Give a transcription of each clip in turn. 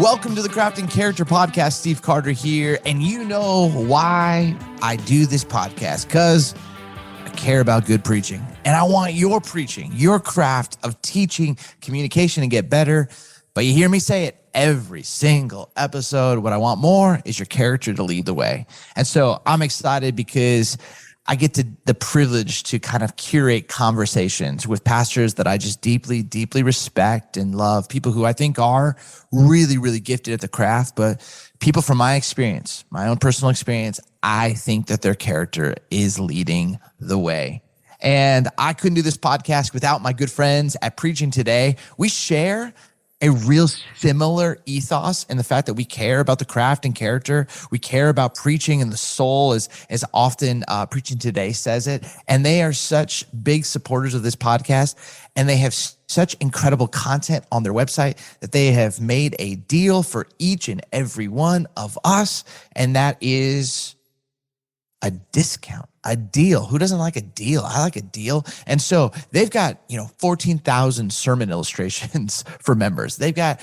Welcome to the Craft and Character Podcast. Steve Carter here. And you know why I do this podcast, because I care about good preaching. And I want your preaching, your craft of teaching communication to get better. But you hear me say it every single episode. What I want more is your character to lead the way. And so I'm excited because I get the privilege to kind of curate conversations with pastors that I just deeply, deeply respect and love, people who I think are really, really gifted at the craft, but people from my experience, my own personal experience, I think that their character is leading the way. And I couldn't do this podcast without my good friends at Preaching Today. We share a real similar ethos in the fact that we care about the craft and character. We care about preaching and the soul, as often Preaching Today says it. And they are such big supporters of this podcast. And they have such incredible content on their website that they have made a deal for each and every one of us. And that is a discount, a deal. Who doesn't like a deal? I like a deal. And so they've got, 14,000 sermon illustrations for members. They've got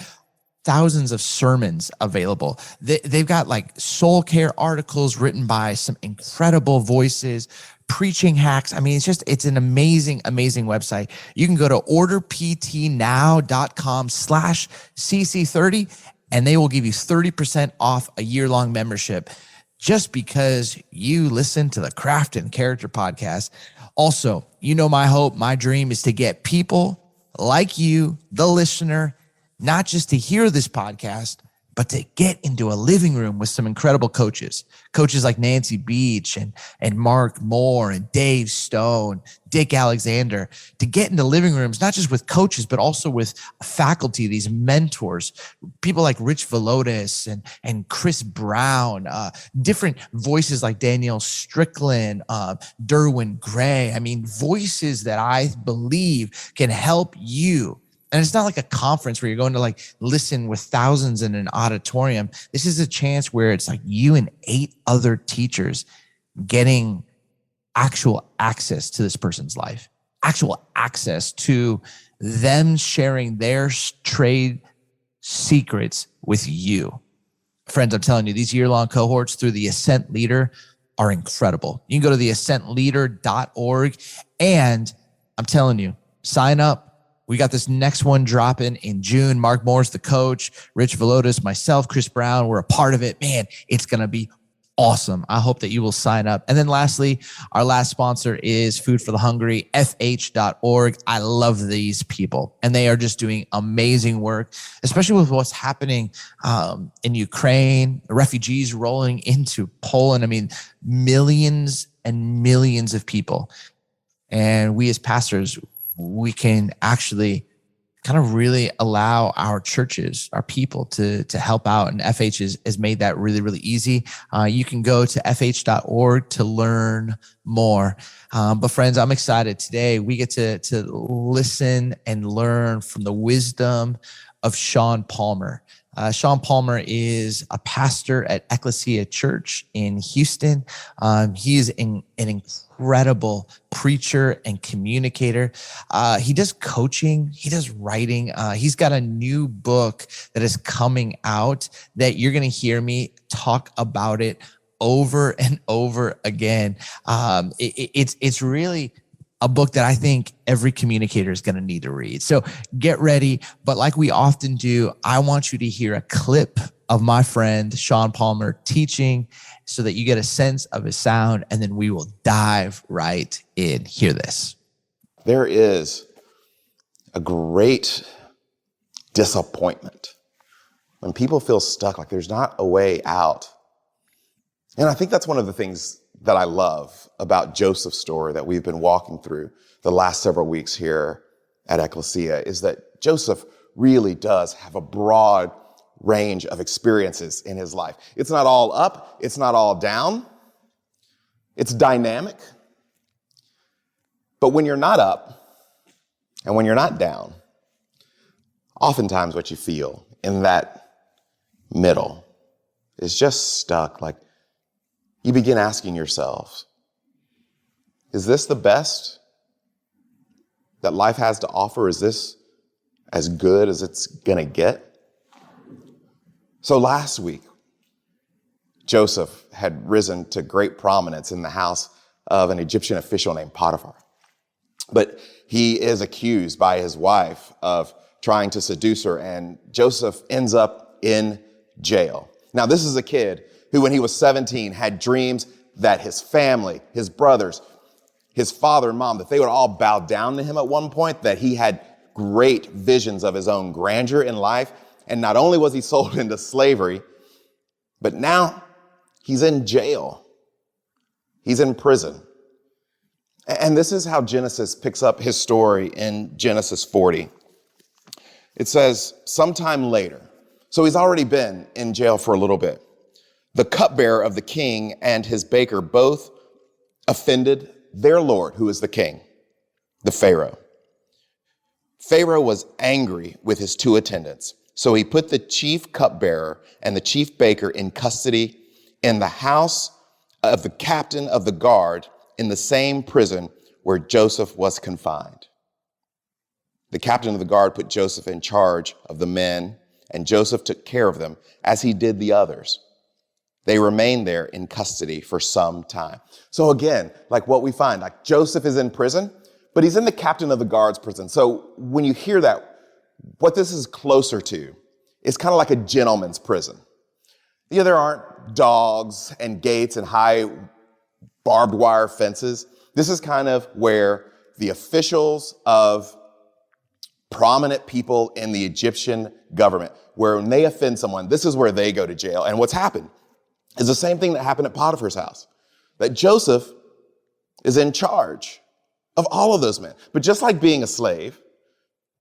thousands of sermons available. They've got like soul care articles written by some incredible voices, preaching hacks. I mean, it's an amazing, amazing website. You can go to orderptnow.com/cc30 and they will give you 30% off a year-long membership, just because you listen to the Craft and Character Podcast. Also, my hope, my dream is to get people like you, the listener, not just to hear this podcast, but to get into a living room with some incredible coaches like Nancy Beach and Mark Moore and Dave Stone, Dick Alexander, to get into living rooms, not just with coaches, but also with faculty, these mentors, people like Rich Velotis and Chris Brown, different voices like Danielle Strickland, Derwin Gray. I mean, voices that I believe can help you. And it's not like a conference where you're going to like listen with thousands in an auditorium. This is a chance where it's like you and 8 other teachers getting actual access to this person's life, actual access to them sharing their trade secrets with you. Friends, I'm telling you, these year-long cohorts through the Ascent Leader are incredible. You can go to theascentleader.org and I'm telling you, sign up. We got this next one dropping in June. Mark Moore's the coach, Rich Velotis, myself, Chris Brown, we're a part of it. Man, it's going to be awesome. I hope that you will sign up. And then lastly, our last sponsor is Food for the Hungry, fh.org. I love these people, and they are just doing amazing work, especially with what's happening in Ukraine, refugees rolling into Poland. I mean, millions and millions of people. And we as pastors, we can actually kind of really allow our churches, our people to help out. And FH has made that really, really easy. You can go to fh.org to learn more. But friends, I'm excited. Today we get to listen and learn from the wisdom of Sean Palmer. Sean Palmer is a pastor at Ecclesia Church in Houston. He is an incredible preacher and communicator. He does coaching. He does writing. He's got a new book that is coming out that you're going to hear me talk about it over and over again. It's really a book that I think every communicator is going to need to read. So get ready. But like we often do, I want you to hear a clip of my friend Sean Palmer teaching so that you get a sense of his sound, and then we will dive right in. Hear this. There is a great disappointment when people feel stuck, like there's not a way out. And I think that's one of the things that I love about Joseph's story that we've been walking through the last several weeks here at Ecclesia, is that Joseph really does have a broad range of experiences in his life. It's not all up, it's not all down, it's dynamic. But when you're not up and when you're not down, oftentimes what you feel in that middle is just stuck. Like, you begin asking yourself, is this the best that life has to offer? Is this as good as it's going to get? So last week, Joseph had risen to great prominence in the house of an Egyptian official named Potiphar. But he is accused by his wife of trying to seduce her, and Joseph ends up in jail. Now, this is a kid who, when he was 17, had dreams that his family, his brothers, his father and mom, that they would all bow down to him at one point, that he had great visions of his own grandeur in life. And not only was he sold into slavery, but now he's in jail. He's in prison. And this is how Genesis picks up his story in Genesis 40. It says, sometime later, so he's already been in jail for a little bit, the cupbearer of the king and his baker both offended their lord, who is the king, the Pharaoh. Pharaoh was angry with his two attendants, so he put the chief cupbearer and the chief baker in custody in the house of the captain of the guard in the same prison where Joseph was confined. The captain of the guard put Joseph in charge of the men, and Joseph took care of them as he did the others. They remained there in custody for some time. So again, like what we find, like Joseph is in prison, but he's in the captain of the guard's prison. So when you hear that, what this is closer to is kind of like a gentleman's prison. Yeah, there aren't dogs and gates and high barbed wire fences. This is kind of where the officials of prominent people in the Egyptian government, where when they offend someone, this is where they go to jail. And what's happened is the same thing that happened at Potiphar's house, that Joseph is in charge of all of those men. But just like being a slave,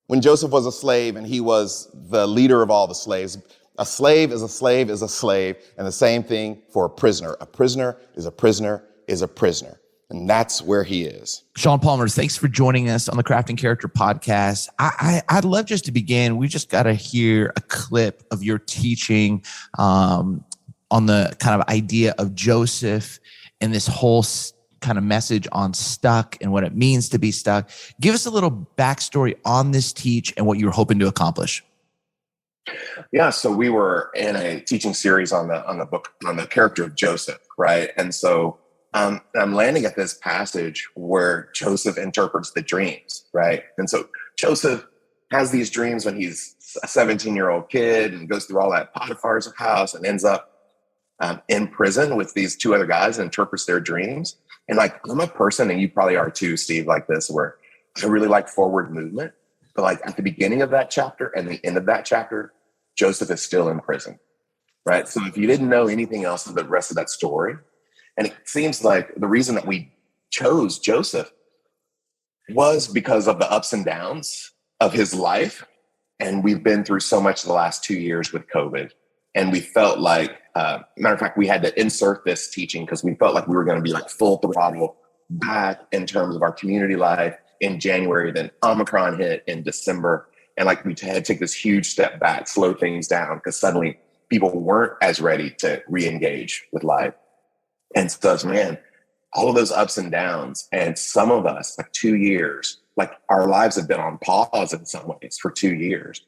when Joseph was a slave and he was the leader of all the slaves, a slave is a slave is a slave, and the same thing for a prisoner. A prisoner is a prisoner is a prisoner. And that's where he is. Sean Palmer, thanks for joining us on the Crafting Character podcast. I'd love just to begin. We just got to hear a clip of your teaching on the kind of idea of Joseph and this whole kind of message on stuck and what it means to be stuck. Give us a little backstory on this teach and what you were hoping to accomplish. Yeah, so we were in a teaching series on the book on the character of Joseph, right? And so I'm landing at this passage where Joseph interprets the dreams, right? And so Joseph has these dreams when he's a 17-year-old kid and goes through all that Potiphar's house and ends up in prison with these two other guys and interprets their dreams. And like, I'm a person, and you probably are too, Steve, like this, where I really like forward movement. But like at the beginning of that chapter and the end of that chapter, Joseph is still in prison, right? So if you didn't know anything else of the rest of that story, and it seems like the reason that we chose Joseph was because of the ups and downs of his life. And we've been through so much the last 2 years with COVID. And we felt like, matter of fact, we had to insert this teaching because we felt like we were going to be like full throttle back in terms of our community life in January. Then Omicron hit in December. And like we had to take this huge step back, slow things down, because suddenly people weren't as ready to re-engage with life. And so, man, all of those ups and downs, and some of us, like 2 years, like our lives have been on pause in some ways for 2 years.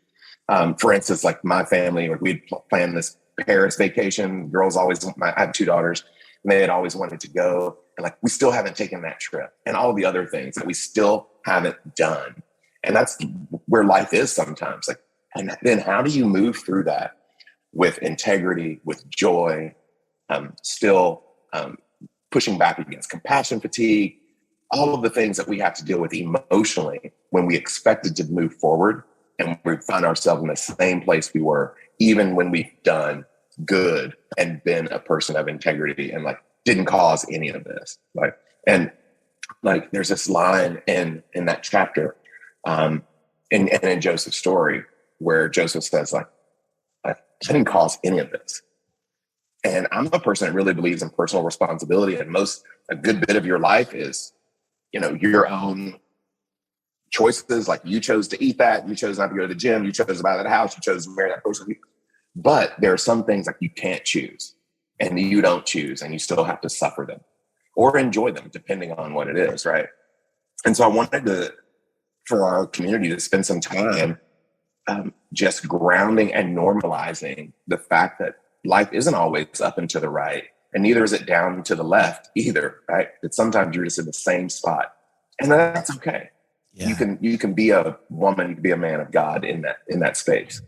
For instance, like my family, we'd planned this Paris vacation. Girls always, I have 2 daughters, and they had always wanted to go. And like, we still haven't taken that trip, and all the other things that we still haven't done. And that's where life is sometimes. Like, and then how do you move through that with integrity, with joy, still pushing back against compassion fatigue, all of the things that we have to deal with emotionally when we expected to move forward and we find ourselves in the same place we were, even when we've done good and been a person of integrity and like didn't cause any of this. Like, and like there's this line in that chapter in Joseph's story where Joseph says like, I didn't cause any of this. And I'm a person that really believes in personal responsibility, and a good bit of your life is, your own choices. Like you chose to eat that, you chose not to go to the gym, you chose to buy that house, you chose to marry that person. But there are some things like you can't choose, and you don't choose, and you still have to suffer them or enjoy them, depending on what it is, right? And so I wanted for our community to spend some time just grounding and normalizing the fact that life isn't always up and to the right, and neither is it down to the left either, right? That sometimes you're just in the same spot, and that's okay. Yeah. You can be a woman, you can be a man of God in that space.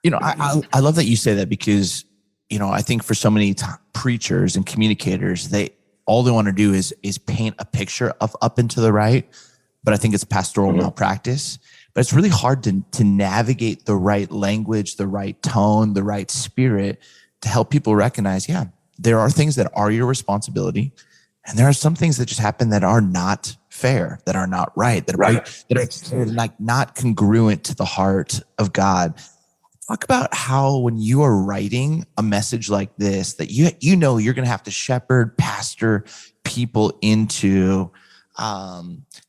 I love that you say that, because I think for so many preachers and communicators, all they want to do is paint a picture of up and to the right, but I think it's pastoral malpractice. But it's really hard to navigate the right language, the right tone, the right spirit to help people recognize, there are things that are your responsibility, and there are some things that just happen that are not fair, that are not right, that are like not congruent to the heart of God. Talk about how, when you are writing a message like this, that you're going to have to shepherd, pastor people into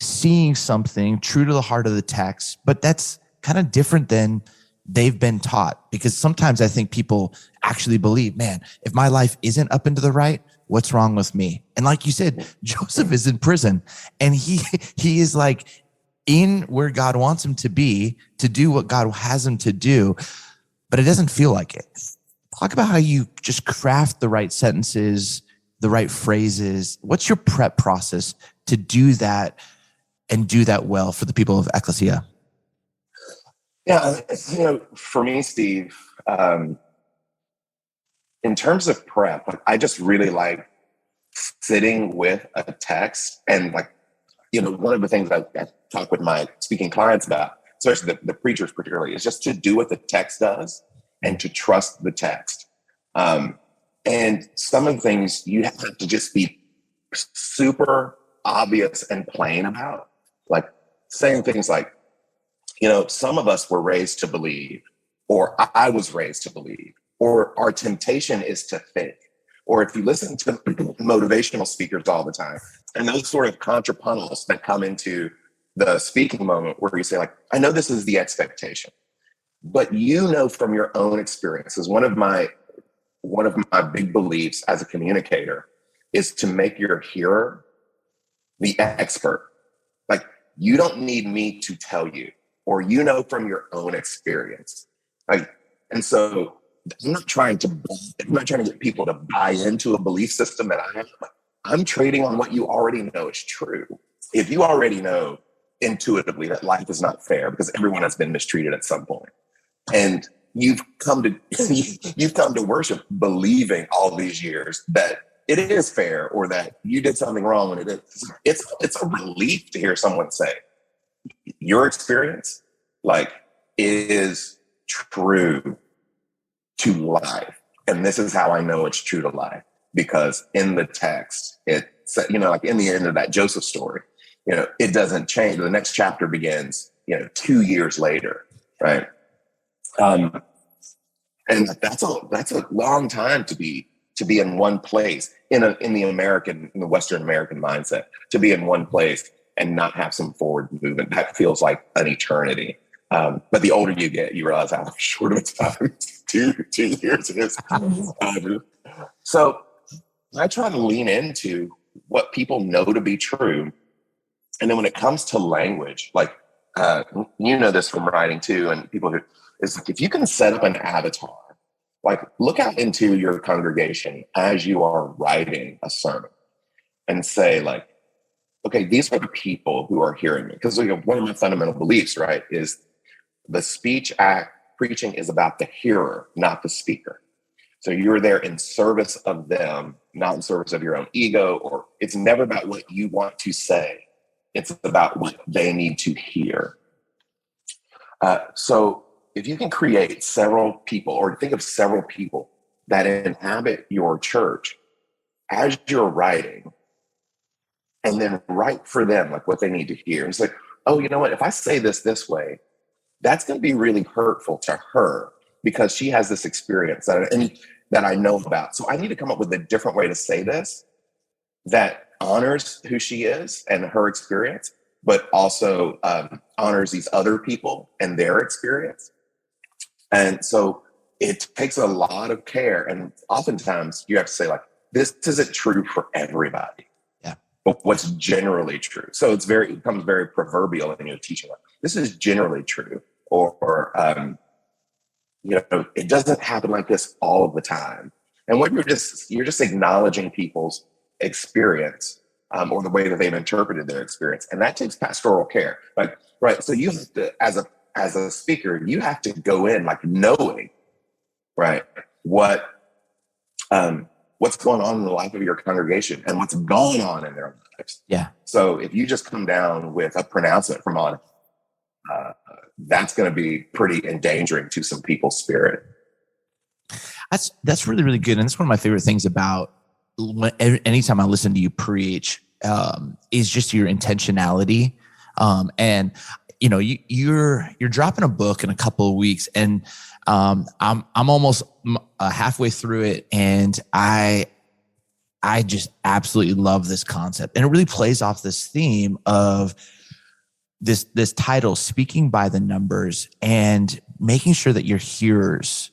seeing something true to the heart of the text, but that's kind of different than they've been taught. Because sometimes I think people actually believe, man, if my life isn't up and to the right, what's wrong with me? And like you said, Joseph is in prison, and he is like in where God wants him to be, to do what God has him to do, but it doesn't feel like it. Talk about how you just craft the right sentences, the right phrases. What's your prep process to do that and do that well for the people of Ecclesia? Yeah, for me, Steve, in terms of prep, I just really like sitting with a text, and one of the things I talk with my speaking clients about, especially the preachers particularly, is just to do what the text does and to trust the text. And some of the things you have to just be super obvious and plain about, like saying things like, some of us were raised to believe, or I was raised to believe, or our temptation is to think. Or if you listen to motivational speakers all the time, and those sort of contrapuntals that come into the speaking moment where you say, like, I know this is the expectation, but from your own experiences, one of my big beliefs as a communicator is to make your hearer the expert. Like, you don't need me to tell you, or from your own experience. And so I'm not trying to get people to buy into a belief system that I have. I'm trading on what you already know is true. If you already know intuitively that life is not fair because everyone has been mistreated at some point, and you've come to worship believing all these years that it is fair, or that you did something wrong when it's a relief to hear someone say your experience is true to life. And this is how I know it's true to life, because in the text, it's, like in the end of that Joseph story, it doesn't change. The next chapter begins, 2 years later. Right. And that's a long time to be in one place in the Western American mindset, to be in one place and not have some forward movement. That feels like an eternity. But the older you get, you realize how short of a time 2 years is. So I try to lean into what people know to be true. And then when it comes to language, this from writing too, and people who, it's like, if you can set up an avatar, look out into your congregation as you are writing a sermon and say, okay, these are the people who are hearing me. Because one of my fundamental beliefs, right, is the speech act preaching is about the hearer, not the speaker. So you're there in service of them, not in service of your own ego, or it's never about what you want to say. It's about what they need to hear. So if you can create several people, or think of several people that inhabit your church as you're writing, and then write for them what they need to hear. It's like, oh, you know what? If I say this way, that's going to be really hurtful to her because she has this experience that I know about. So I need to come up with a different way to say this that honors who she is and her experience, but also honors these other people and their experience. And so it takes a lot of care. And oftentimes you have to say, this isn't true for everybody. Yeah. But what's generally true. So it becomes very proverbial in your teaching. This is generally true. or it doesn't happen like this all of the time. And what you're just acknowledging people's experience, or the way that they've interpreted their experience, and that takes pastoral care. Like, right? So you have to, as a speaker, you have to go in like knowing, right, what's going on in the life of your congregation and what's going on in their lives. Yeah. So if you just come down with a pronouncement from on, that's going to be pretty endangering to some people's spirit. That's really, really good. And that's one of my favorite things about anytime I listen to you preach, is just your intentionality. And you're dropping a book in a couple of weeks, and I'm almost halfway through it, and I just absolutely love this concept, and it really plays off this theme of this title, speaking by the numbers, and making sure that your hearers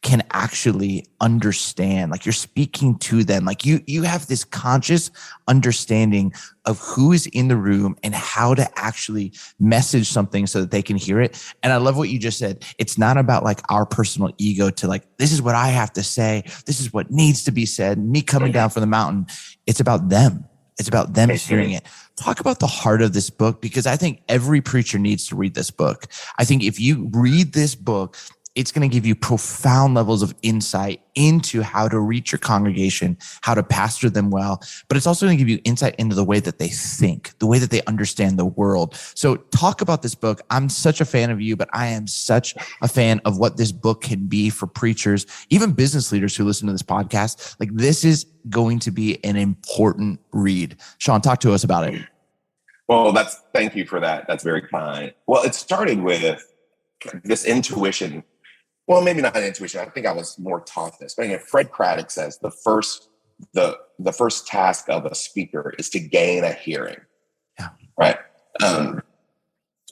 can actually understand, like you're speaking to them, like you have this conscious understanding of who is in the room and how to actually message something so that they can hear it. And I love what you just said. It's not about like our personal ego to like, this is what I have to say, this is what needs to be said, me coming down from the mountain. It's about them. It's about them hearing it. Talk about the heart of this book, because I think every preacher needs to read this book. I think if you read this book, it's going to give you profound levels of insight into how to reach your congregation, how to pastor them well, but it's also going to give you insight into the way that they think, the way that they understand the world. So talk about this book. I'm such a fan of you, but I am such a fan of what this book can be for preachers, even business leaders who listen to this podcast. Like, this is going to be an important read. Sean, talk to us about it. Well, thank you for that. That's very kind. Well, it started with this intuition. Well, maybe not an intuition. I think I was more taught this. But anyway, Fred Craddock says the first task of a speaker is to gain a hearing. Yeah. Right.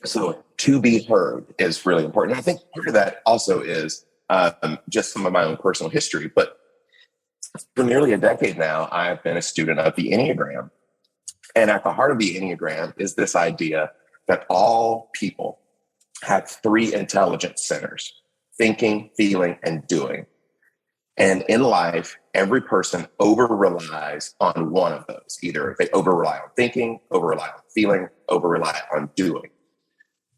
So to be heard is really important. I think part of that also is just some of my own personal history. But for nearly a decade now, I've been a student of the Enneagram. And at the heart of the Enneagram is this idea that all people have three intelligence centers: thinking, feeling, and doing. And in life, every person over-relies on one of those. Either they over-rely on thinking, over-rely on feeling, over-rely on doing.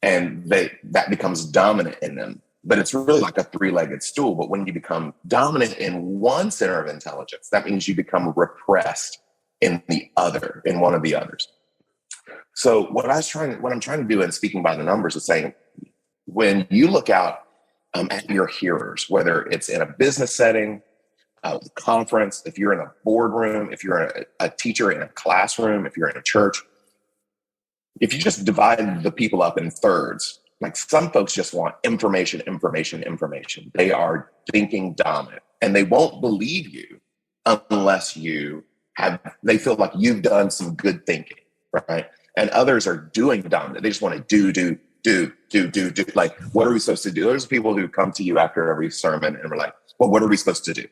And that becomes dominant in them. But it's really like a three-legged stool. But when you become dominant in one center of intelligence, that means you become repressed in one of the others. So what I'm trying to do in speaking by the numbers is saying, when you look out at your hearers, whether it's in a business setting, a conference, if you're in a boardroom, if you're a teacher in a classroom, if you're in a church, if you just divide the people up in thirds, like some folks just want information. They are thinking dominant, and they won't believe you unless they feel like you've done some good thinking, right? And others are doing dominant. They just want to do. Like, what are we supposed to do? There's people who come to you after every sermon and we're like, well, what are we supposed to do?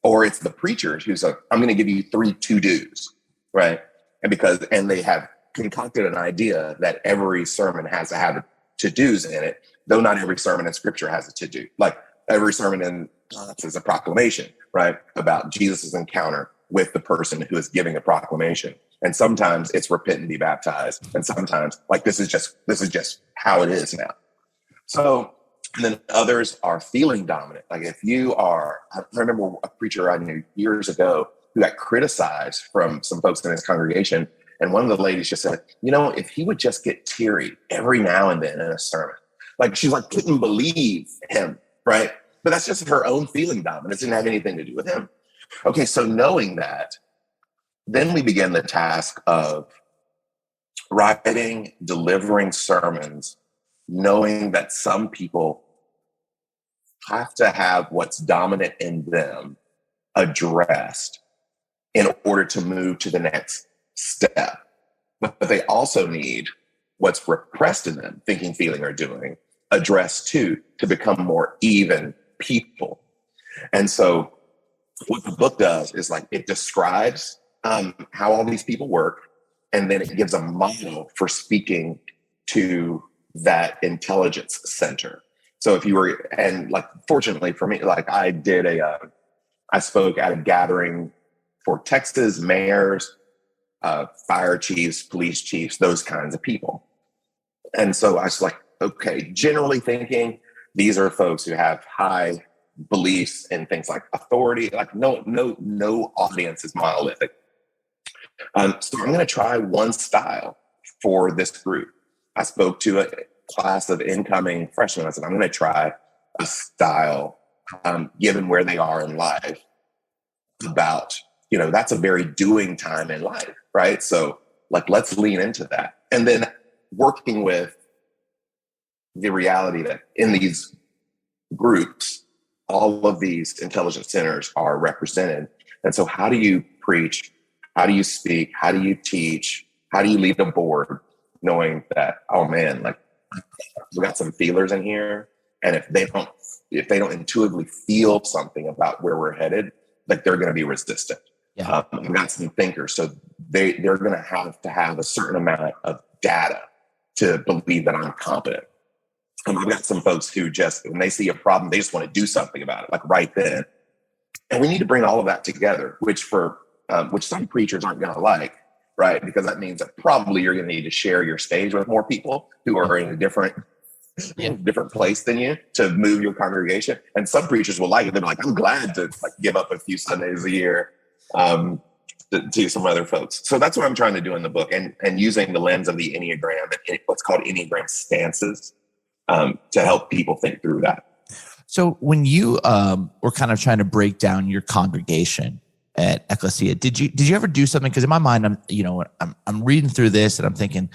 Or it's the preachers who's like, I'm going to give you 3 to-dos, right? And they have concocted an idea that every sermon has to have to-dos in it, though not every sermon in scripture has a to-do. Like, every sermon in Acts is a proclamation, right? About Jesus' encounter with the person who is giving a proclamation. And sometimes it's repent and be baptized. And sometimes, like, this is just how it is now. So, and then others are feeling dominant. Like, I remember a preacher I knew years ago who got criticized from some folks in his congregation. And one of the ladies just said, if he would just get teary every now and then in a sermon, like, she's like, couldn't believe him, right? But that's just her own feeling dominance. It didn't have anything to do with him. Okay, so knowing that, then we begin the task of writing, delivering sermons, knowing that some people have to have what's dominant in them addressed in order to move to the next step. But they also need what's repressed in them, thinking, feeling, or doing, addressed too, to become more even people. And so what the book does is, like, it describes how all these people work, and then it gives a model for speaking to that intelligence center. So if you were, and like, fortunately for me, like I spoke at a gathering for Texas mayors, fire chiefs, police chiefs, those kinds of people. And so I was like, okay, generally thinking, these are folks who have high beliefs in things like authority. Like no audience is monolithic. So I'm going to try one style for this group. I spoke to a class of incoming freshmen. I said, I'm going to try a style, given where they are in life, about, that's a very doing time in life, right? So like, let's lean into that. And then working with the reality that in these groups, all of these intelligence centers are represented. And so how do you preach? How do you speak? How do you teach? How do you lead a board knowing that, oh man, like we got some feelers in here. And if they don't intuitively feel something about where we're headed, like they're going to be resistant. Yeah. I've got some thinkers. So they're going to have a certain amount of data to believe that I'm competent. I've got some folks who just, when they see a problem, they just want to do something about it, like right then. And we need to bring all of that together, which some preachers aren't going to like, right? Because that means that probably you're going to need to share your stage with more people who are in a different place than you to move your congregation. And some preachers will like it. They're like, I'm glad to like give up a few Sundays a year to some other folks. So that's what I'm trying to do in the book, and using the lens of the Enneagram and what's called Enneagram stances to help people think through that. So when you were kind of trying to break down your congregation at Ecclesia, did you ever do something? Because in my mind, I'm reading through this and I'm thinking,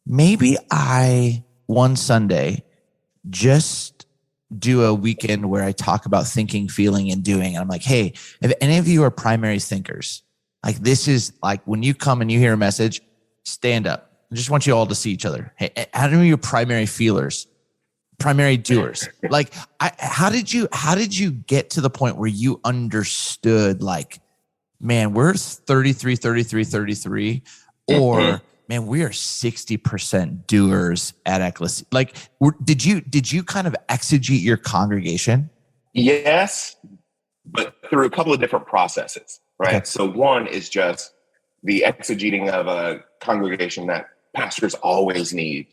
maybe one Sunday just do a weekend where I talk about thinking, feeling, and doing. And I'm like, hey, if any of you are primary thinkers, like this is like when you come and you hear a message, stand up. I just want you all to see each other. Hey, how many of you are primary feelers? Primary doers. Like, how did you get to the point where you understood, like, man, we're 33, or man, we are 60% doers at Ecclesia? Like, did you kind of exegete your congregation? Yes, but through a couple of different processes, right? Okay. So one is just the exegeting of a congregation that pastors always need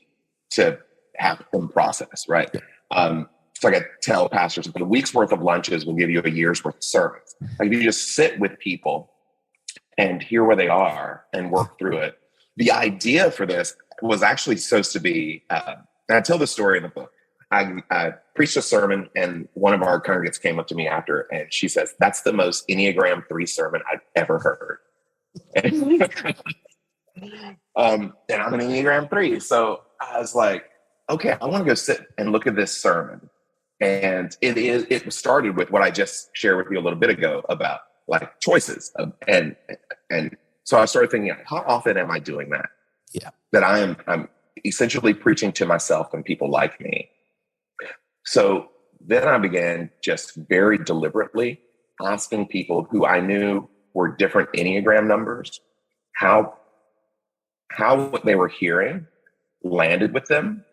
to have them process, right? So I tell pastors that a week's worth of lunches will give you a year's worth of sermons. Like if you just sit with people and hear where they are and work through it. The idea for this was actually supposed to be, and I tell the story in the book. I preached a sermon and one of our congregants came up to me after and she says, that's the most Enneagram 3 sermon I've ever heard. And I'm an Enneagram 3. So I was like, okay, I want to go sit and look at this sermon. And it started with what I just shared with you a little bit ago about like choices. And so I started thinking, how often am I doing that? Yeah. That I'm essentially preaching to myself and people like me. So then I began just very deliberately asking people who I knew were different Enneagram numbers, how what they were hearing landed with them.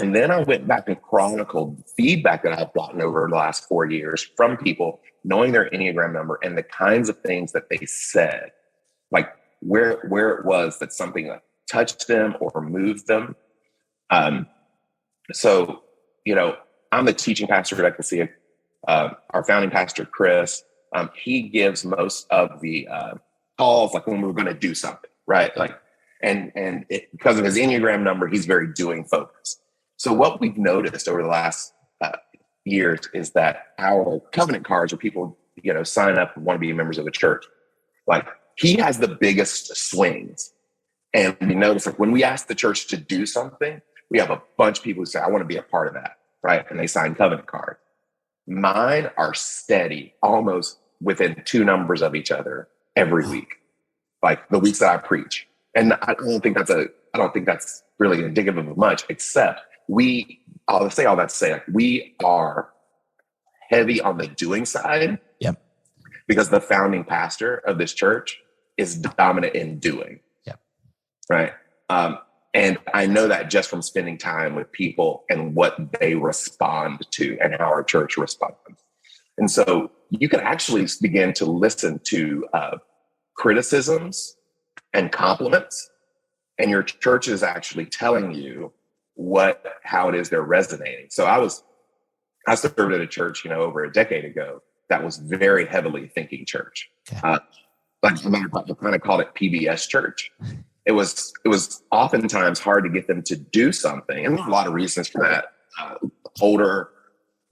And then I went back and chronicled feedback that I've gotten over the last 4 years from people knowing their Enneagram number and the kinds of things that they said, like where it was that something like touched them or moved them. So, I'm the teaching pastor at Ecclesia. Our founding pastor, Chris, he gives most of the calls, like when we're going to do something, right? Like, and because of his Enneagram number, he's very doing focused. So what we've noticed over the last years is that our covenant cards, where people, sign up and want to be members of a church, like he has the biggest swings. And we notice, like when we ask the church to do something, we have a bunch of people who say, I want to be a part of that, right? And they sign covenant cards. Mine are steady, almost within 2 numbers of each other every week, like the weeks that I preach. And I don't think that's really indicative of much, except I'll say all that to say, like, we are heavy on the doing side. Yep. Because the founding pastor of this church is dominant in doing. Yep. Right. And I know that just from spending time with people and what they respond to and how our church responds. And so you can actually begin to listen to criticisms and compliments, and your church is actually telling you how it is they're resonating. So I served at a church, over a decade ago that was very heavily thinking church. Okay. Like I kind of called it PBS church. It was oftentimes hard to get them to do something, and there's a lot of reasons for that. Older,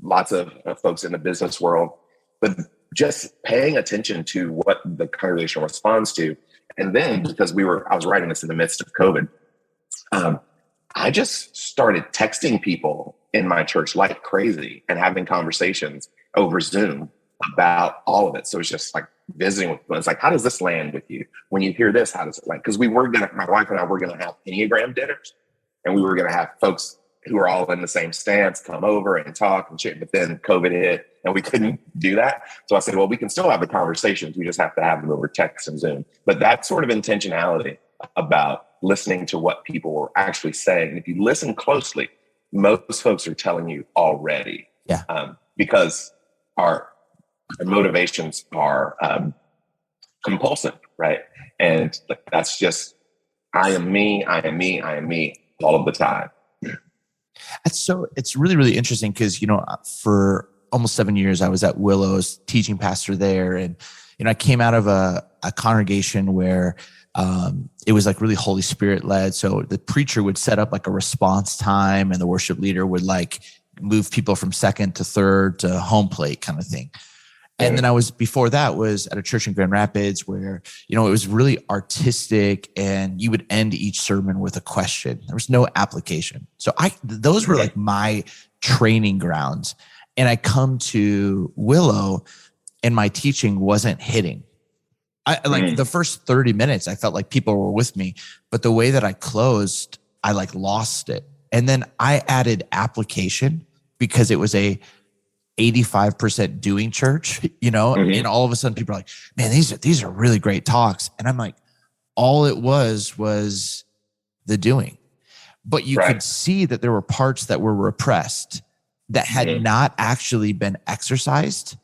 lots of folks in the business world, but just paying attention to what the congregation responds to. And then because I was writing this in the midst of COVID, I just started texting people in my church like crazy and having conversations over Zoom about all of it. So it's just like visiting with them. It's like, how does this land with you? When you hear this, how does it land? Because my wife and I were going to have Enneagram dinners, and we were going to have folks who are all in the same stance come over and talk and shit. But then COVID hit and we couldn't do that. So I said, well, we can still have the conversations. We just have to have them over text and Zoom. But that sort of intentionality about listening to what people were actually saying. And if you listen closely, most folks are telling you already. Yeah. Because our motivations are compulsive, right? And that's just, I am me all of the time. It's really, really interesting because, for almost 7 years, I was at Willow's teaching pastor there. And, I came out of a congregation where it was like really Holy Spirit led. So the preacher would set up like a response time, and the worship leader would like move people from second to third to home plate kind of thing. And then before that was at a church in Grand Rapids where, it was really artistic, and you would end each sermon with a question. There was no application. So those were like my training grounds. And I come to Willow and my teaching wasn't hitting. The first 30 minutes, I felt like people were with me, but the way that I closed, I lost it. And then I added application because it was a 85% doing church, and all of a sudden people are like, man, these are really great talks. And I'm like, all it was the doing. But you could see that there were parts that were repressed that had not actually been exercised.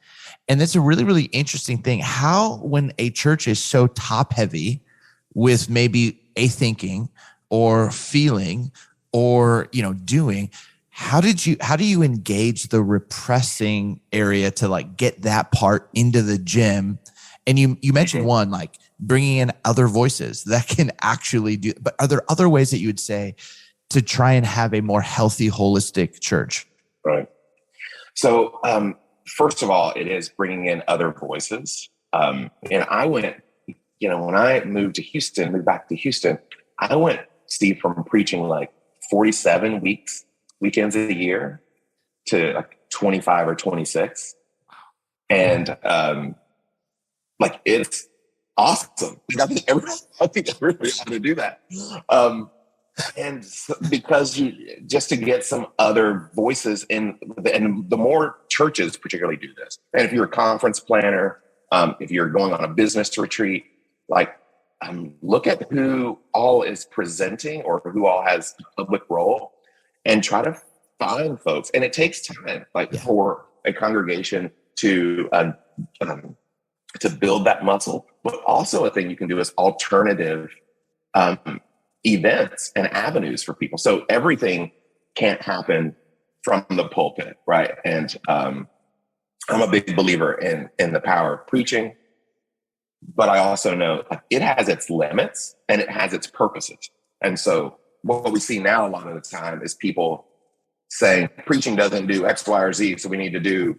And that's a really, really interesting thing. How, when a church is so top heavy with maybe a thinking or feeling or, doing, how do you engage the repressing area to get that part into the gym? And you mentioned one, bringing in other voices that can actually do, but are there other ways that you would say to try and have a more healthy, holistic church? Right. So, first of all, it is bringing in other voices. And I went, when I moved back to Houston, I went, Steve, from preaching 47 weekends a year to 25 or 26. And it's awesome. I think everybody ought to do that. And because just to get some other voices in, and the more churches particularly do this. And if you're a conference planner, if you're going on a business retreat, look at who all is presenting or who all has a public role, and try to find folks. And it takes time, for a congregation to build that muscle. But also a thing you can do is alternative events and avenues for people. So everything can't happen from the pulpit, right? And I'm a big believer in the power of preaching, but I also know it has its limits and it has its purposes. And so what we see now a lot of the time is people saying preaching doesn't do X, Y, or Z, so we need to do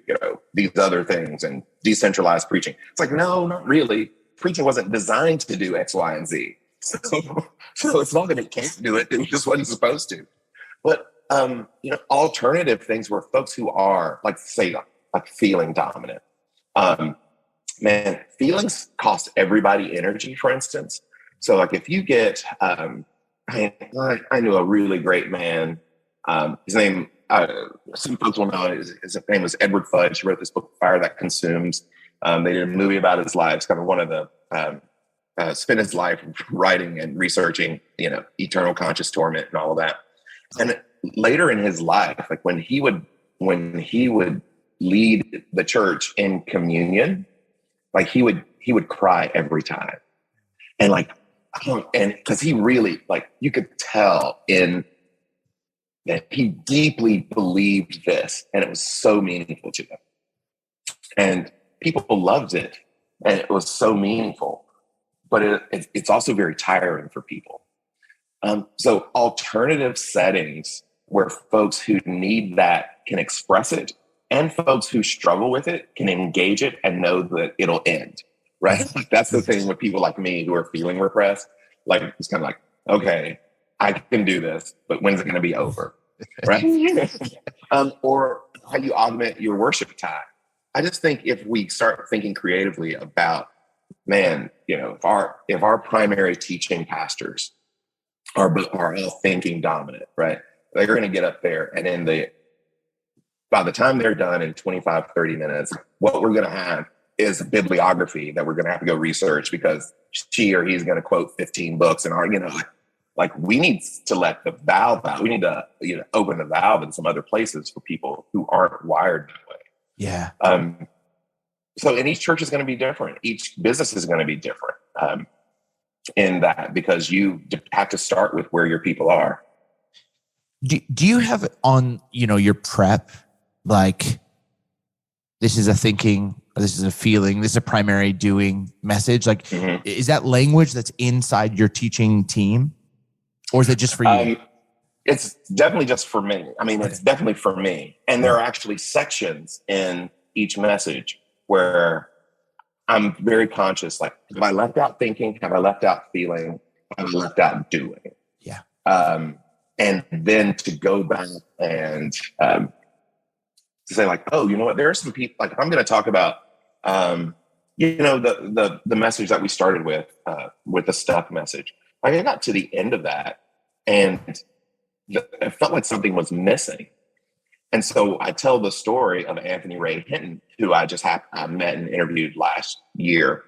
these other things and decentralized preaching. It's no, not really. Preaching wasn't designed to do X, Y, and Z. So it's not that it can't do it; it just wasn't supposed to. But alternative things where folks who are feeling dominant. Man, feelings cost everybody energy. For instance, so if you get, I knew a really great man. His name, some folks will know, his name was Edward Fudge. He wrote this book, Fire That Consumes. They did a movie about his life. It's kind of one of the spent his life writing and researching, eternal conscious torment and all of that. And later in his life, like when he would lead the church in communion, like he would cry every time. And like, and because he really, like, you could tell in that he deeply believed this, and it was so meaningful to him. And people loved it, and it was so meaningful, but it's also very tiring for people. So alternative settings where folks who need that can express it, and folks who struggle with it can engage it and know that it'll end, right? That's the thing with people like me who are feeling repressed. Like, it's kind of like, okay, I can do this, but when's it going to be over, right? Or how you augment your worship time. I just think if we start thinking creatively about, man, if our primary teaching pastors are all thinking dominant, right? They're going to get up there, and by the time they're done in 25, 30 minutes, what we're going to have is a bibliography that we're going to have to go research because she or he's going to quote 15 books and like we need to let the valve out. We need to, open the valve in some other places for people who aren't wired that way. Yeah. So, and each church is going to be different. Each business is going to be different in that, because you have to start with where your people are. Do you have on, your prep, like, this is a thinking, or this is a feeling, this is a primary doing message? Like, is that language that's inside your teaching team, or is it just for you? It's definitely just for me. I mean, it's definitely for me. And there are actually sections in each message where I'm very conscious, like, have I left out thinking? Have I left out feeling? Have I left out doing? Yeah. And then to go back and to say, like, oh, you know what? There are some people, like, I'm going to talk about, the message that we started with the stuck message. Like, I got to the end of that, and it felt like something was missing. And so I tell the story of Anthony Ray Hinton, who I met and interviewed last year.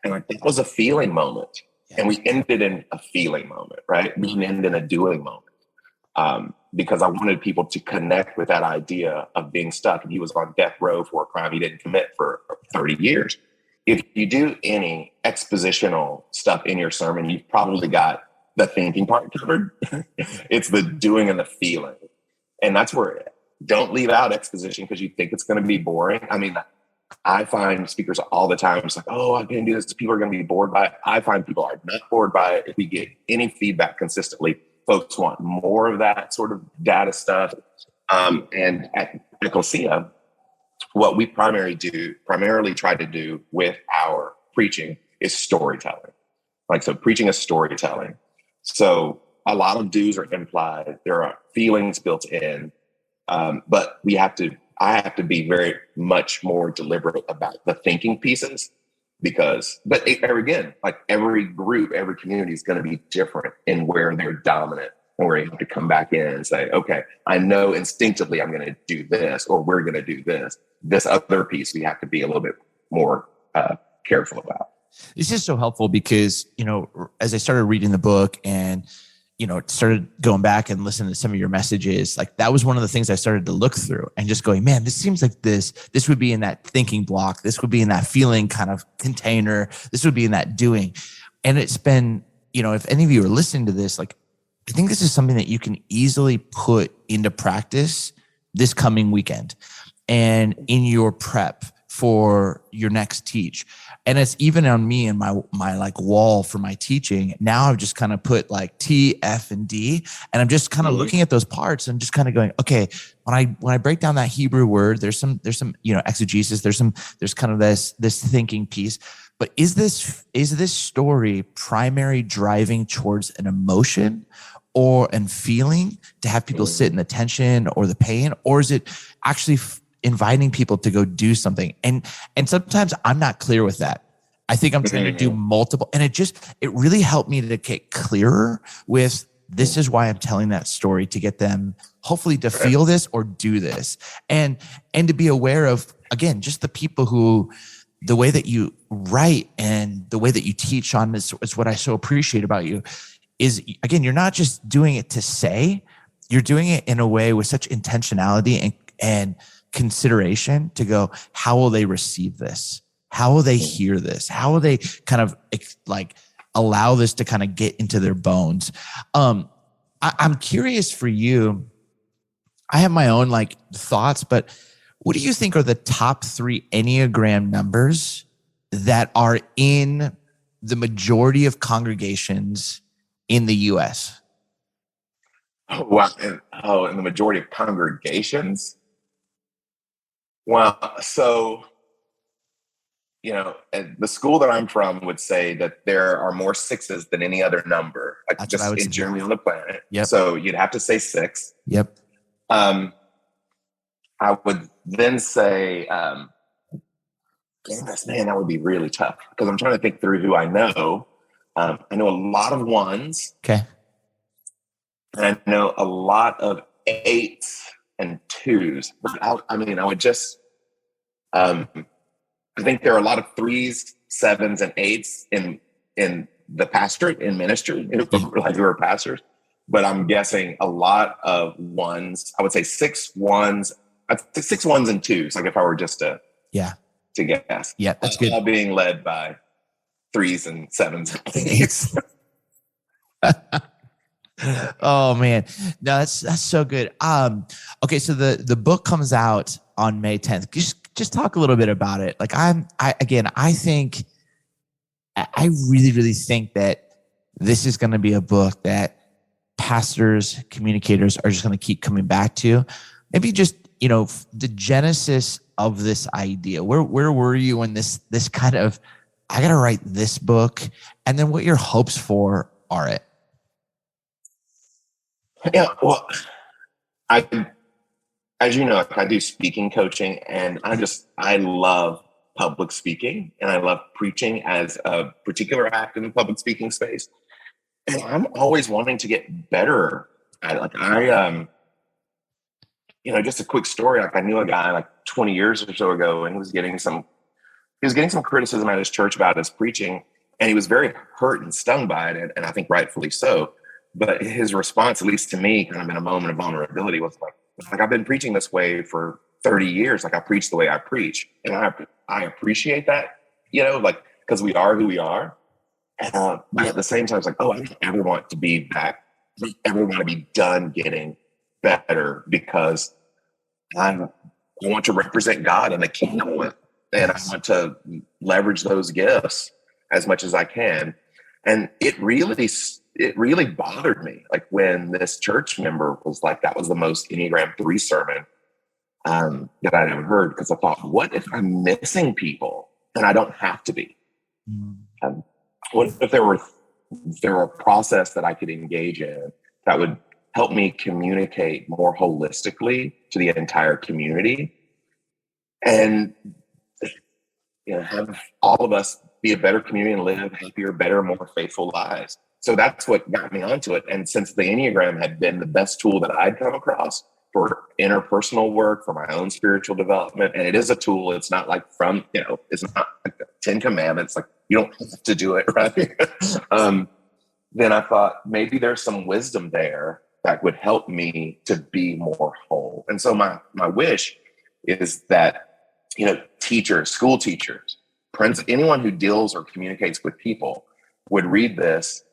And like, it was a feeling moment. And we ended in a feeling moment, right? We didn't end in a doing moment. Because I wanted people to connect with that idea of being stuck. And he was on death row for a crime he didn't commit for 30 years. If you do any expositional stuff in your sermon, you've probably got the thinking part covered. It's the doing and the feeling. And that's where, don't leave out exposition because you think it's going to be boring. I mean, I find speakers all the time, it's like, oh, I can't do this. People are going to be bored by it. I find people are not bored by it. If we get any feedback consistently, folks want more of that sort of data stuff. And at Ecclesia, what we primarily try to do with our preaching is storytelling. Like, so preaching is storytelling. So a lot of do's are implied. There are feelings built in, but I have to be very much more deliberate about the thinking pieces but again, like, every group, every community is going to be different in where they're dominant, and where you have to come back in and say, okay, I know instinctively I'm going to do this, or we're going to do this. This other piece we have to be a little bit more careful about. This is so helpful because, as I started reading the book and, started going back and listening to some of your messages, like, that was one of the things I started to look through and just going, man, this seems like this would be in that thinking block. This would be in that feeling kind of container. This would be in that doing. And it's been, if any of you are listening to this, like, I think this is something that you can easily put into practice this coming weekend and in your prep for your next teach. And it's even on me and my like wall for my teaching. Now I've just kind of put like T, F, and D, and I'm just kind of looking at those parts and just kind of going, okay, when I break down that Hebrew word, there's some exegesis, there's kind of this thinking piece. But is this story primary driving towards an emotion or an feeling to have people sit in the tension or the pain, or is it actually inviting people to go do something? And sometimes I'm not clear with that. I think I'm trying to do multiple, and it really helped me to get clearer with, this is why I'm telling that story, to get them hopefully to feel this or do this. And to be aware of, again, just the people who the way that you write and the way that you teach on this is what I so appreciate about you is, again, you're not just doing it to say, you're doing it in a way with such intentionality and consideration to go, how will they receive this? How will they hear this? How will they kind of like allow this to kind of get into their bones? I'm curious for you. I have my own like thoughts, but what do you think are the top 3 Enneagram numbers that are in the majority of congregations in the U.S.? Oh, wow. In the majority of congregations? Well, so, the school that I'm from would say that there are more 6s than any other number, like just in generally on the planet. Yep. So you'd have to say 6. Yep. I would then say, goodness, man, that would be really tough because I'm trying to think through who I know. I know a lot of 1s. Okay. And I know a lot of 8s and 2s. But I would just, I think there are a lot of 3s, 7s, and 8s in the pastorate, in ministry, like who are pastors. But I'm guessing a lot of 1s. I would say 6 1s. I'd say 6 1s and 2s. Like if I were just to guess. Yeah, that's good. All being led by 3s and 7s and 8s. Oh man, no, that's so good. Okay, so the book comes out on May 10th. Just talk a little bit about it. Like I really think that this is going to be a book that pastors, communicators are just going to keep coming back to. Maybe just, the genesis of this idea. Where were you when this kind of, I got to write this book, and then what your hopes for are it? Yeah, well, as you know, I do speaking coaching, and I love public speaking, and I love preaching as a particular act in the public speaking space. And I'm always wanting to get better at it. Just a quick story. Like I knew a guy like 20 years or so ago, and he was getting some criticism at his church about his preaching, and he was very hurt and stung by it, and I think rightfully so. But his response, at least to me, kind of in a moment of vulnerability, was like I've been preaching this way for 30 years. Like I preach the way I preach, and I appreciate that, because we are who we are. But at the same time, it's like, I don't ever want to be back. I don't ever want to be done getting better, because I want to represent God in the kingdom, and I want to leverage those gifts as much as I can. And it really bothered me, like when this church member was like, that was the most Enneagram 3 sermon that I'd ever heard, because I thought, what if I'm missing people and I don't have to be? What if there were a process that I could engage in that would help me communicate more holistically to the entire community, and have all of us be a better community and live happier, better, more faithful lives. So that's what got me onto it. And since the Enneagram had been the best tool that I'd come across for interpersonal work, for my own spiritual development, and it is a tool, it's not like it's not like the 10 Commandments, like you don't have to do it, right? Then I thought maybe there's some wisdom there that would help me to be more whole. And so my wish is that, teachers, school teachers, anyone who deals or communicates with people would read this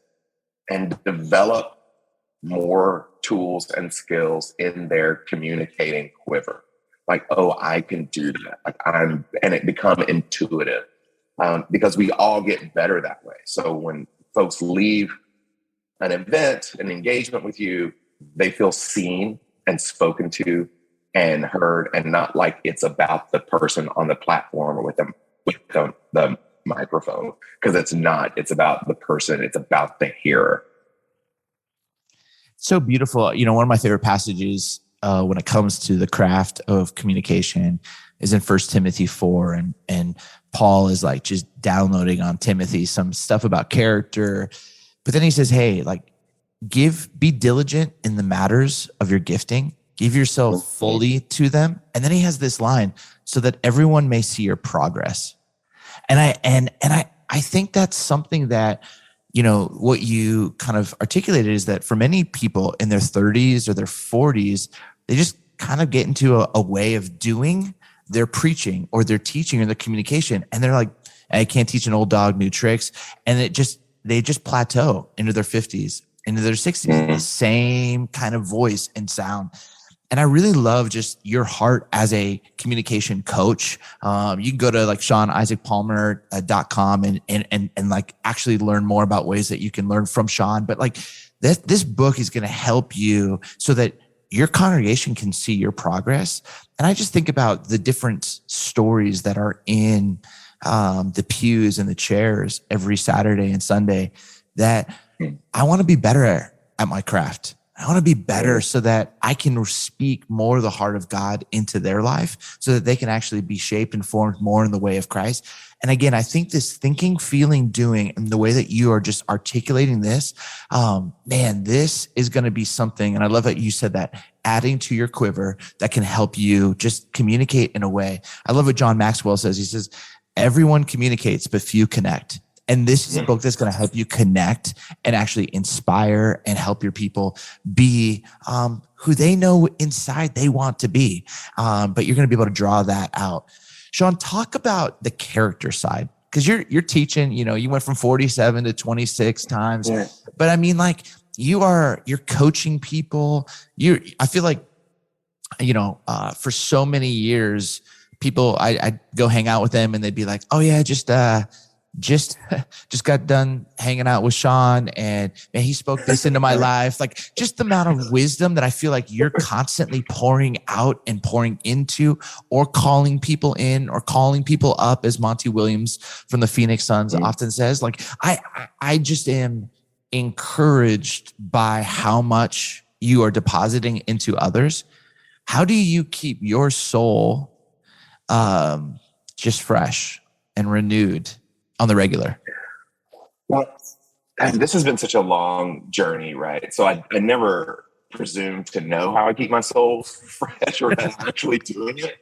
and develop more tools and skills in their communicating quiver. Like, I can do that. And it become intuitive, because we all get better that way. So when folks leave an event, an engagement with you, they feel seen and spoken to and heard, and not like it's about the person on the platform or with the microphone, because it's not. It's about the person. It's about the hearer. So beautiful. One of my favorite passages when it comes to the craft of communication is in 1 Timothy 4, and Paul is like just downloading on Timothy some stuff about character, but then he says, hey, like be diligent in the matters of your gifting. Give yourself fully to them. And then he has this line, so that everyone may see your progress. And I think that's something that, what you kind of articulated is that for many people in their 30s or their 40s, they just kind of get into a way of doing their preaching or their teaching or their communication. And they're like, I can't teach an old dog new tricks. And they just plateau into their 50s, into their 60s, the same kind of voice and sound. And I really love just your heart as a communication coach. You can go to like SeanIsaacPalmer.com and like actually learn more about ways that you can learn from Sean. But like this book is going to help you so that your congregation can see your progress. And I just think about the different stories that are in the pews and the chairs every Saturday and Sunday that I want to be better at my craft. I want to be better so that I can speak more of the heart of God into their life so that they can actually be shaped and formed more in the way of Christ. And again, I think this thinking, feeling, doing, and the way that you are just articulating this, man, this is going to be something. And I love that you said that, adding to your quiver that can help you just communicate in a way. I love what John Maxwell says. He says, everyone communicates, but few connect. And this is a book that's going to help you connect and actually inspire and help your people be who they know inside they want to be. But you're going to be able to draw that out. Sean, talk about the character side, because you're teaching, you went from 47 to 26 times. Yeah. But I mean, like you're coaching people. I feel like, for so many years, people, I go hang out with them and they'd be like, oh yeah, just got done hanging out with Sean and man, he spoke this into my life. Like just the amount of wisdom that I feel like you're constantly pouring out and pouring into, or calling people in or calling people up, as Monty Williams from the Phoenix Suns often says. Like I just am encouraged by how much you are depositing into others. How do you keep your soul just fresh and renewed on the regular? Well, this has been such a long journey, right? So I never presumed to know how I keep my soul fresh or actually doing it.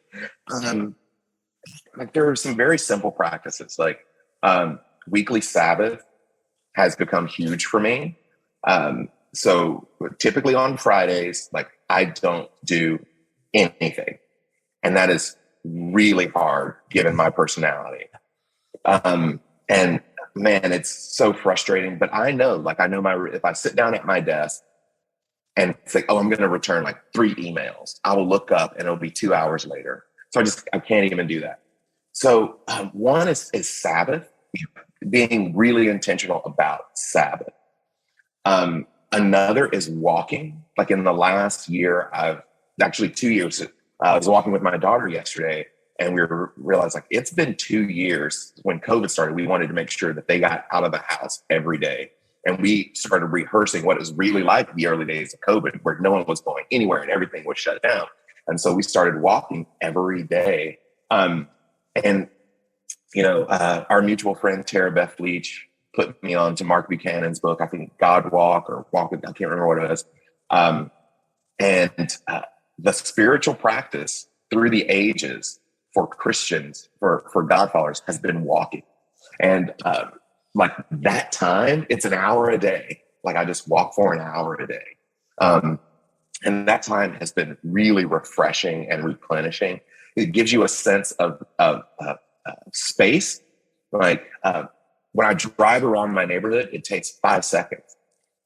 Like there are some very simple practices, like weekly Sabbath has become huge for me. So typically on Fridays, like I don't do anything. And that is really hard given my personality. And man, it's so frustrating, but I know if I sit down at my desk and it's like, oh, I'm going to return like 3 emails, I will look up and it'll be 2 hours later. So I can't even do that. So one is Sabbath, being really intentional about Sabbath. Another is walking. Like in the last year, 2 years, I was walking with my daughter yesterday. And we realized like it's been 2 years. When COVID started, we wanted to make sure that they got out of the house every day. And we started rehearsing what it was really like the early days of COVID, where no one was going anywhere and everything was shut down. And so we started walking every day. Our mutual friend, Tara Beth Leach, put me on to Mark Buchanan's book, I think God Walk or Walk with, I can't remember what it was. The spiritual practice through the ages for Christians, for God followers, has been walking. And like that time, it's an hour a day. Like I just walk for an hour a day. And that time has been really refreshing and replenishing. It gives you a sense of space. Like when I drive around my neighborhood, it takes 5 seconds.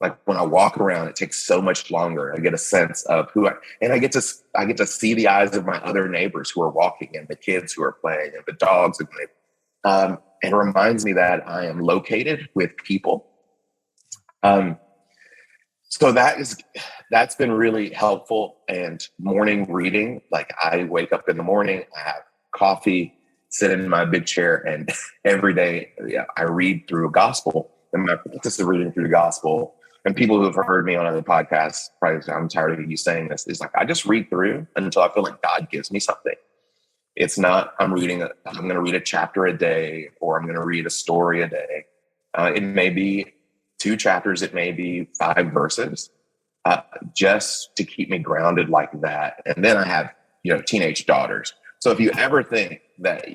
Like when I walk around, it takes so much longer. I get a sense of I get to see the eyes of my other neighbors who are walking, and the kids who are playing, and the dogs. And it reminds me that I am located with people. So that's been really helpful. And morning reading, like I wake up in the morning, I have coffee, sit in my big chair, and every day I read through a gospel. And my practice of reading through the gospel, and people who have heard me on other podcasts probably say, I'm tired of you saying this, is like I just read through until I feel like God gives me something. It's not I'm going to read a chapter a day, or I'm going to read a story a day. It may be 2 chapters, it may be 5 verses, just to keep me grounded like that. And then I have teenage daughters. So if you ever think that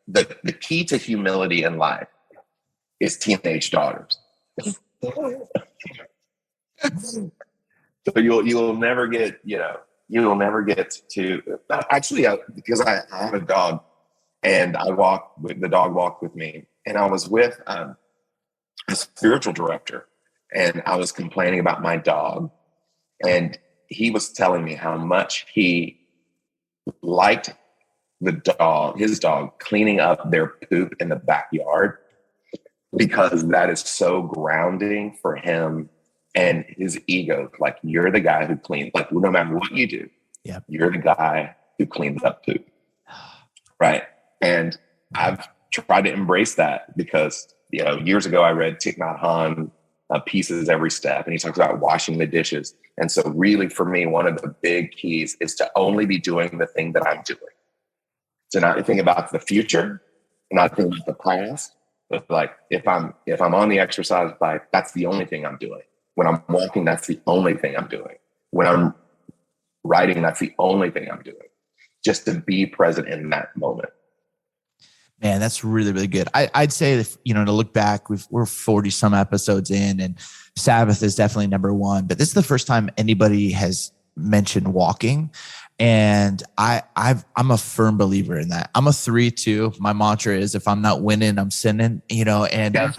the key to humility in life is teenage daughters. So you'll never get, you'll never get to actually, because I have a dog, and the dog walked with me, and I was with a spiritual director, and I was complaining about my dog, and he was telling me how much he liked his dog cleaning up their poop in the backyard, because that is so grounding for him and his ego. Like, you're the guy who cleans, like, no matter what you do, you're the guy who cleans up poop. Right. And I've tried to embrace that because, years ago I read Thich Nhat Hanh, Pieces Every Step, and he talks about washing the dishes. And so really for me, one of the big keys is to only be doing the thing that I'm doing. To not think about the future, not think about the past, but like if I'm on the exercise bike, that's the only thing I'm doing. When I'm walking, that's the only thing I'm doing. When I'm writing, that's the only thing I'm doing. Just to be present in that moment. Man, that's really, really good. I'd say that, to look back, we're 40 some episodes in, and Sabbath is definitely number one, but this is the first time anybody has mentioned walking. And I'm a firm believer in that. I'm a 3-2. My mantra is, if I'm not winning, I'm sinning, and if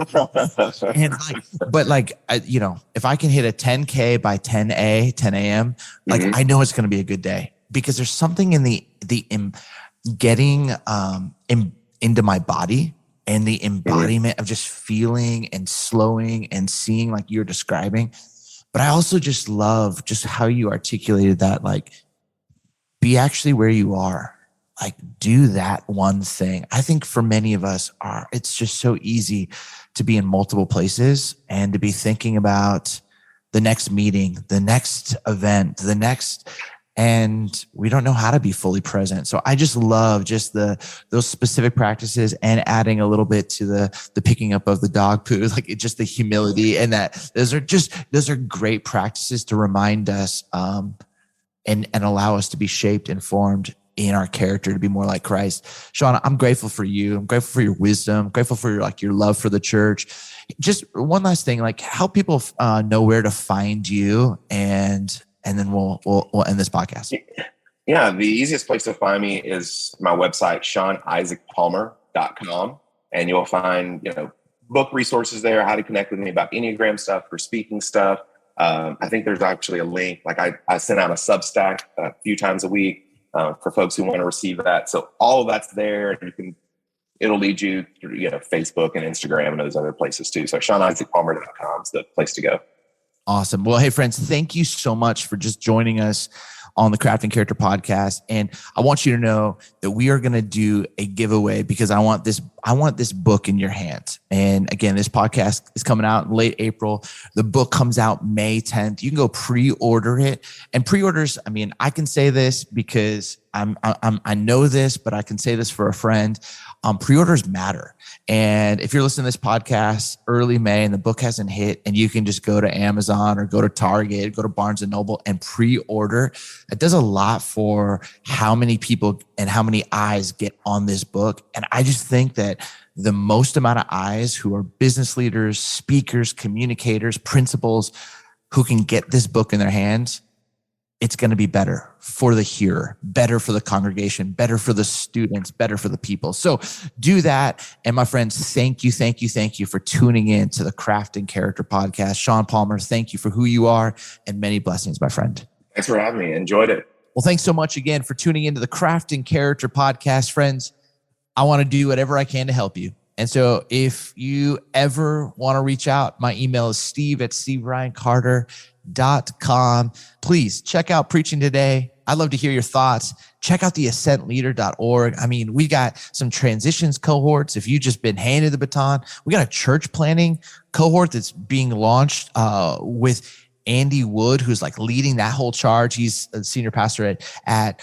I can hit a 10K by 10 a.m., like, I know it's going to be a good day, because there's something in the getting into my body and the embodiment of just feeling and slowing and seeing, like you're describing. But I also just love just how you articulated that, like, be actually where you are, like, do that one thing. I think for many of us it's just so easy to be in multiple places and to be thinking about the next meeting, the next event, and we don't know how to be fully present. So I just love just those specific practices, and adding a little bit to the picking up of the dog poo, like it's just the humility, and that those are great practices to remind us, and allow us to be shaped and formed in our character to be more like Christ. Sean, I'm grateful for you. I'm grateful for your wisdom. I'm grateful for your love for the church. Just one last thing, like, help people know where to find you, and then we'll end this podcast. Yeah, the easiest place to find me is my website, SeanIsaacPalmer.com, and you'll find book resources there, how to connect with me about Enneagram stuff, for speaking stuff. I think there's actually a link. Like, I send out a Substack a few times a week for folks who want to receive that. So all of that's there. It'll lead you through Facebook and Instagram and those other places too. So SeanIsaacPalmer.com is the place to go. Awesome. Well, hey friends, thank you so much for just joining us on the Craft and Character podcast. And I want you to know that we are going to do a giveaway, because I want this book in your hands. And again, this podcast is coming out in late April. The book comes out May 10th. You can go pre-order it. And pre-orders, I mean, I can say this because I know this, but I can say this for a friend. Pre-orders matter. And if you're listening to this podcast early May and the book hasn't hit, and you can just go to Amazon or go to Target, go to Barnes and Noble and pre-order, it does a lot for how many people and how many eyes get on this book. And I just think that the most amount of eyes who are business leaders, speakers, communicators, principals, who can get this book in their hands, it's going to be better for the hearer, better for the congregation, better for the students, better for the people. So do that. And my friends, thank you for tuning in to the Craft and Character podcast. Sean Palmer, thank you for who you are, and many blessings, my friend. Thanks for having me. Enjoyed it. Well, thanks so much again for tuning into the Craft and Character podcast. Friends, I want to do whatever I can to help you. And so if you ever want to reach out, my email is steve@steveryancarter.com. Please check out Preaching Today. I'd love to hear your thoughts. Check out the ascentleader.org. I mean, we got some transitions cohorts. If you've just been handed the baton, we got a church planning cohort that's being launched with Andy Wood, who's like leading that whole charge. He's a senior pastor at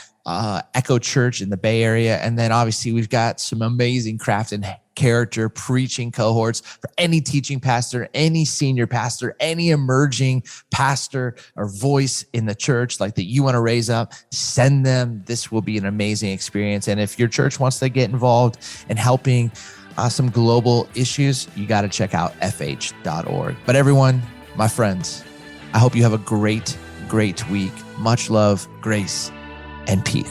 Echo Church in the Bay Area. And then obviously we've got some amazing craft and character preaching cohorts, for any teaching pastor, any senior pastor, any emerging pastor or voice in the church like that you want to raise up, send them. This will be an amazing experience. And if your church wants to get involved in helping some global issues, you got to check out fh.org. But everyone, my friends, I hope you have a great week. Much love, grace, and peace.